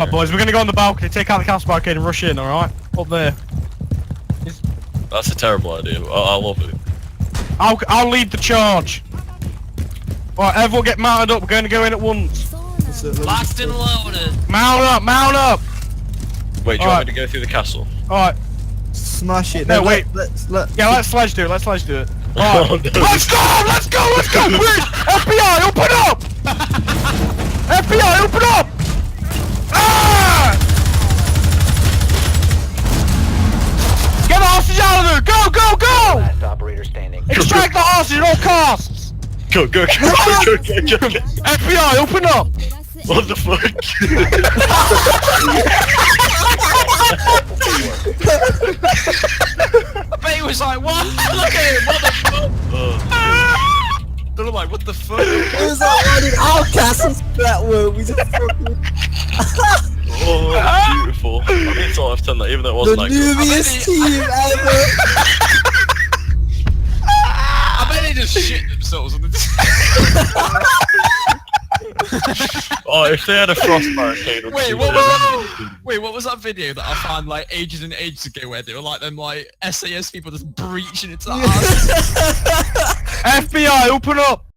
Alright, boys, we're gonna go on the balcony, take out the castle barricade and rush in, alright? Up there. That's a terrible idea. I love it. I'll lead the charge. Alright, everyone get mounted up, we're gonna go in at once. Locked and loaded. Mount up, mount up! Wait, do you want me to go through the castle? Alright. Smash it. No, wait. Let's Yeah, let Sledge do it, let Sledge do it. Alright. Oh, no. Let's go! Let's go! Let's go! FBI, open up! FBI, open up! Ah! Get the hostage out of there! Go, go, go! Last operator standing. Extract the hostage at all costs! Go. FBI, open up! What the fuck? I bet he was like, what? Look at him, what the fuck? They're like, what the fuck? It was like running our castles that way. We just fucking Oh, beautiful. I mean, so I've done that, even though it the wasn't that good. newbiest team ever. I bet they just shit themselves on the Oh, if they had a frost barricade. Wait, what was that video that I found like ages and ages ago where they were like them like SAS people just breaching into the house? FBI, open up!